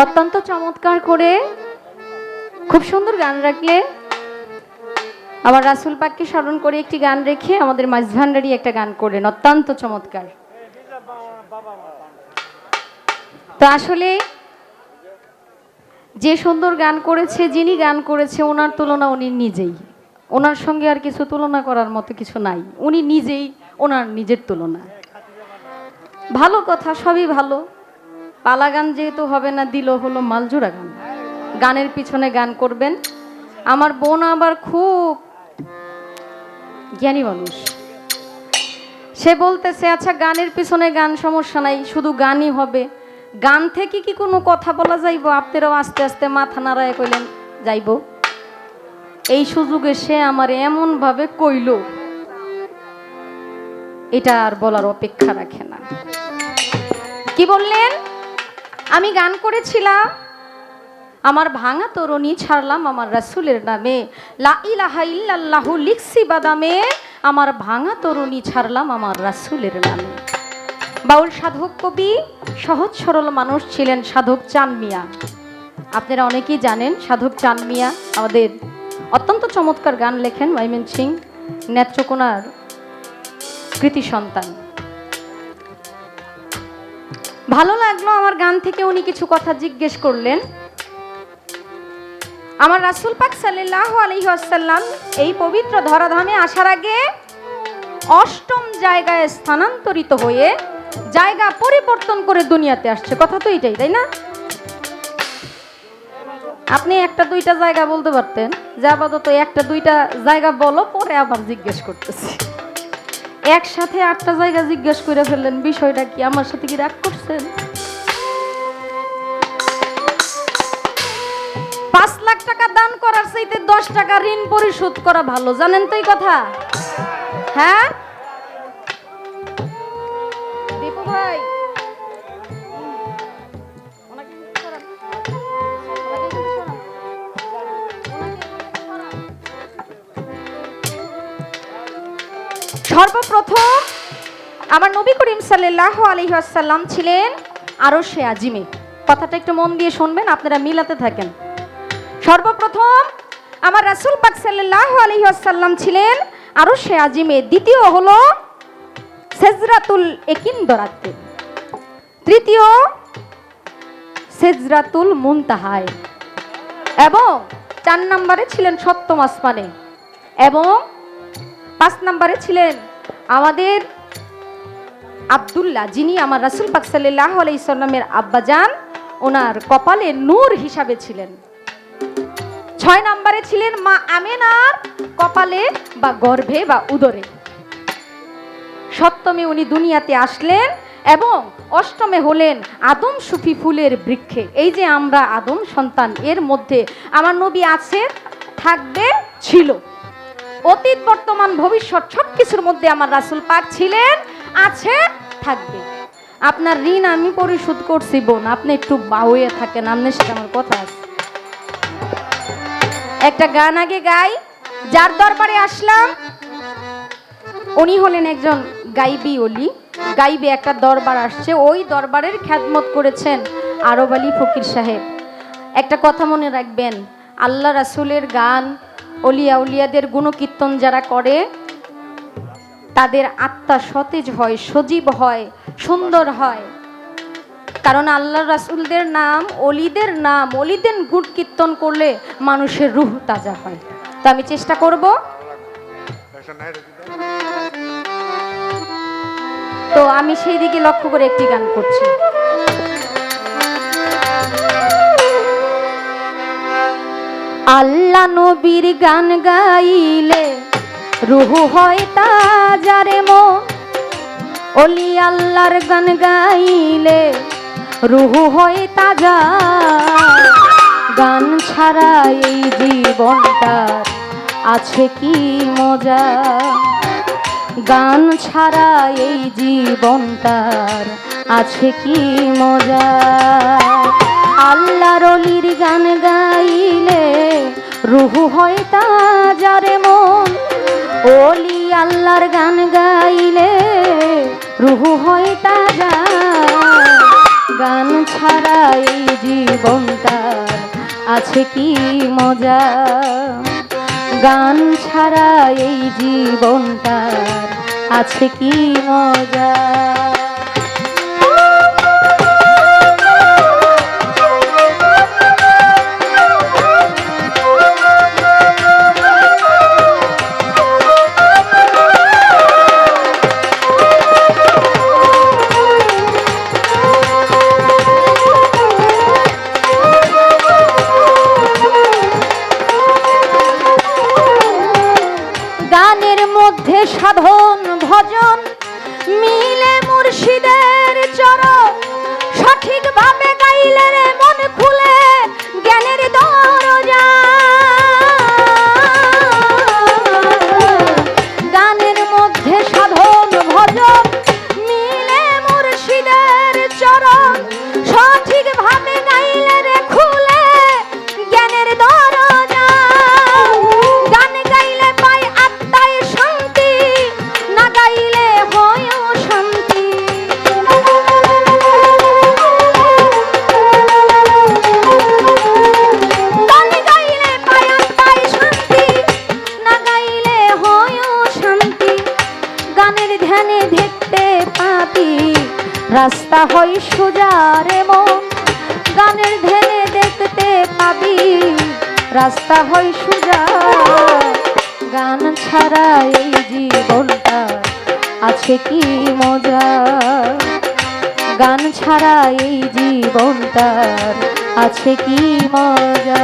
অত্যন্ত চমৎকার করে খুব সুন্দর গান রাখলে আবার রাসূল পাককে স্মরণ করে একটি গান রেখে আমাদের মাঝভান্ডারী একটা গান করেন, অত্যন্ত চমৎকার। তো আসলে যে সুন্দর গান করেছে, যিনি গান করেছে, ওনার তুলনা উনি নিজেই, ওনার সঙ্গে আর কিছু তুলনা করার মতো কিছু নাই। উনি নিজেই ওনার নিজের তুলনা। ভালো কথা, সবই ভালো। পালা গান যেহেতু হবে না, দিল হলো মালজোড়া গান। গানের পিছনে গান করবেন। আমার বোন আবার খুব জ্ঞানী মানুষ, সে বলতেছে আচ্ছা গানের পিছনে গান, সমস্যা নাই, শুধু গানই হবে, গান থেকে কি কোনো কথা বলা যাইব? আপনারাও আস্তে আস্তে মাথা নাড়ায় কইলেন যাইব। এই সুযোগে সে আমার এমন ভাবে কইল, এটা আর বলার অপেক্ষা রাখে না। কি বললেন? আমি গান করেছিলাম, আমার ভাঙা তরুণী ছাড়লাম আমার রাসূলের নামে, লা ইলাহা ইল্লাল্লাহু লিখছি বাদামে, আমার ভাঙা তরুণী ছাড়লাম আমার রাসূলের নামে। বাউল সাধক কবি সহজ সরল মানুষ ছিলেন সাধক চাঁদ মিয়া। আপনারা অনেকেই জানেন সাধক চাঁদ মিয়া আমাদের অত্যন্ত চমৎকার গান লেখেন। ময়মন সিং নেত্রকোনার কৃতি সন্তান। ভালো লাগলো আমার গান থেকে উনি কিছু কথা জিজ্ঞেস করলেন। আমার রাসূল পাক সাল্লাল্লাহু আলাইহি ওয়াসাল্লাম এই পবিত্র ধরাধামে আসার আগে অষ্টম জায়গায় স্থানান্তরিত হয়ে জায়গা পরিবর্তন করে দুনিয়াতে আসছে। কথা তো এটাই, তাই না? আপনি একটা দুইটা জায়গা বলতে পারতেন, যে আপাতত একটা দুইটা জায়গা বলো, পরে আবার জিজ্ঞেস করতেছি। একসাথে 8টা জায়গা জিজ্ঞেস করে ফেললেন, বিষয়টা কি? আমার সাথে কি রাগ করছেন? 5 লাখ টাকা দান করার চাইতে 10 টাকা ঋণ পরিশোধ করা ভালো, জানেন তো এই কথা? হ্যাঁ দীপু ভাই, সর্বপ্রথম আমার নবী করিম সাল্লাল্লাহু আলাইহি ওয়াসাল্লাম ছিলেন আরশে আজিমে। কথাটা একটু মন দিয়ে শুনবেন, আপনারা মিলাতে থাকেন। সর্বপ্রথম আমার রাসূল পাক সাল্লাল্লাহু আলাইহি ওয়াসাল্লাম ছিলেন আরশে আজিমে। দ্বিতীয় হলো সিজরাতুল ইকিন্দরাতে। তৃতীয় সিজরাতুল মুনতাহায়। এবং 4 নম্বরে ছিলেন সপ্তম আসমানে। এবং 5 নম্বরে ছিলেন আমাদের আব্দুল্লাহ, যিনি আমার রাসূল পাক সাল্লাল্লাহু আলাইহি সাল্লামের আব্বাজান, ওনার কপালে নূর হিসাবে ছিলেন। 6 নম্বরে ছিলেন মা আমেনার কপালে বা গর্ভে বা উদরে। সপ্তমে উনি দুনিয়াতে আসলেন এবং অষ্টমে হলেন আদম সুফি ফুলের বৃক্ষে। এই যে আমরা আদম সন্তান, এর মধ্যে আমার নবী আছে, থাকবে, ছিল। অতীত বর্তমান ভবিষ্যৎ সবকিছুর মধ্যে আমার রাসূল পাক ছিলেন, আছে, থাকবে। আপনার ঋণ আমি পরিশোধ করছি বোন, আপনি একটু বাউয়ে থাকেন, আপনার সাথে আমার কথা আছে। একটা গান আগে গাই। যার দরবারে আসলাম উনি হলেন একজন গাইবি ওলি। গাইবে একটা দরবার আসছে, ওই দরবারের খেদমত করেছেন আরব আলী ফকির সাহেব। একটা কথা মনে রাখবেন, আল্লাহ রাসূলের গান, অলিয়া উলিয়াদের গুণকীর্তন যারা করে তাদের আত্মা সতেজ হয়, সজীব হয়, সুন্দর হয়। কারণ আল্লাহ রাসূলদের নাম, অলিদের নাম, অলিদের গুণ কীর্তন করলে মানুষের রূহ তাজা হয়। তো আমি চেষ্টা করব। তো আমি সেই দিকে লক্ষ্য করে একটি গান করছি। আল্লাহ নবীর গান গাইলে রূহ হয় তাজা রে মন, অলি আল্লাহর গান গাইলে রূহ হয় তাজা। গান ছাড়া এই জীবনটার আছে কি মজা, গান ছাড়া এই জীবনটার আছে কি মজা। আল্লাহর অলির গান গাইলে রূহ হয় তাজা রে মন, অলি আল্লাহর গান গাইলে রূহ হয় তাজা। গান ছাড়া এই জীবনটার আছে কি মজা, গান ছাড়া এই জীবনটার আছে কি মজা। গানের মধ্যে সাধন ভজন মিলে মুর্শিদের চরণ, সঠিকভাবে গাইলে রে মন খুলে জ্ঞানের দরজা। গানের মধ্যে সাধন ভজন মিলে মুর্শিদের চরণ, সঠিকভাবে গাইলে রে খুলে জ্ঞানের দরজা। গান গাইলে পাই আত্মায় শান্তি, না গাইলে হয় অশান্তি। গান গাইলে পাই আত্মায় শান্তি, না গাইলে হয় অশান্তি। গানের ধ্যানে দেখতে পাবি রাস্তা হয় সোজা রে মন, গানের ধ্যানে দেখতে পাবি রাস্তা হয় সোজা। গান ছাড়া এই জীবনটা আছে কি মজা, গান ছাড়া এই জীবনটার আছে কি মজা।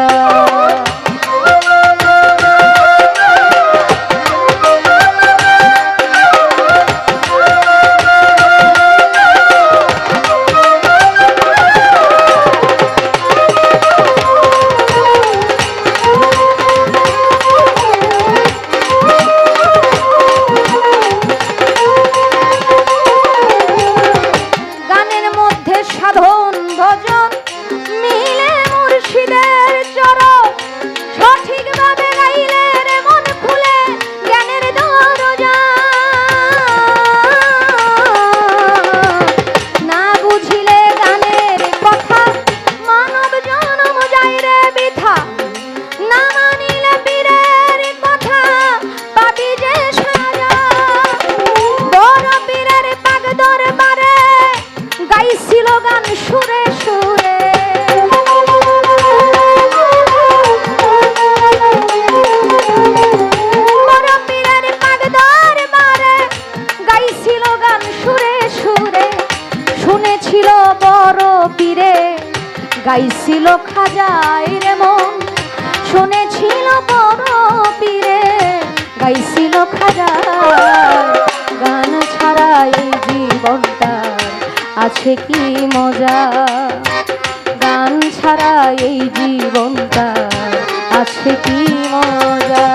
সাধন ভজন মিলে মুর্শিদের চরণ, সঠিকভাবে গাইলে রে মন খুলে জ্ঞানের দরজা। না বুঝিলে গানের কথা মানব জনম যায় রে বৃথা, না মানিলে পীরের কথা পাবি যে সাজা। বড় পীরের পাগ দরবারে গাইছিল গান সুরে সুরে, বড় পীরের পাগ দরবারে গাইছিল গান সুরে সুরে। শুনেছিল বড় পীরে গাইছিল খাজাই রে মন, শুনেছিল বড় পীরে গাইছিল খাজাই। গান ছাড়া এই জীবনটা আছে কি মজা, গান ছাড়া এই জীবনটা আছে কি মজা।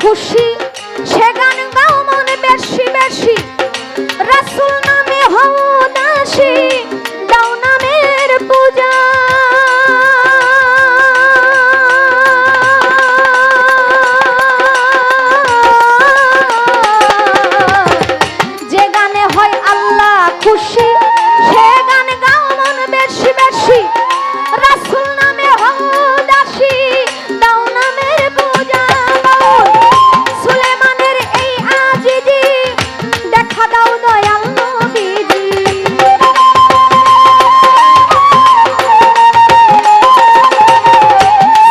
খুশি সে গান গাও মনে বেশি বেশি, রাসূল নামে হও দাসী, দাও নামের পূজা। যে গানে হয় আল্লাহ খুশি সে গান গাও মনে বেশি বেশি, রাসূল নামে হও দাসী, দাও নামের পূজা। সুলেমানের এই আজিজি দেখা দাও দয়াল নবীজি,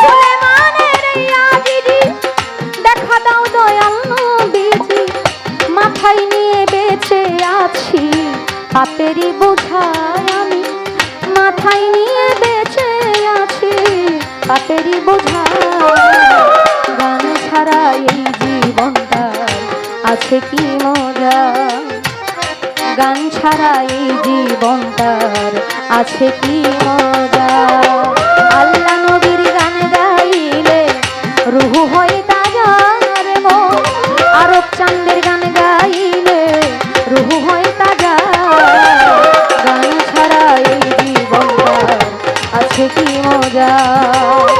সুলেমানের এই আজিজি দেখা দাও দয়াল নবীজি। মাথায় নিয়ে বেঁচে আছি পাপেরই বোঝায় আমি, মাথায় নিয়ে বেঁচে আছি পাপেরই বোঝায়। গান ছাড়া এই জীবনটা আছে কি মজা, গান ছাড়া এই জীবনটার আছে কি মজা। আল্লাহ নবীর গান গাইলে রুহু হয় তাজা যায়।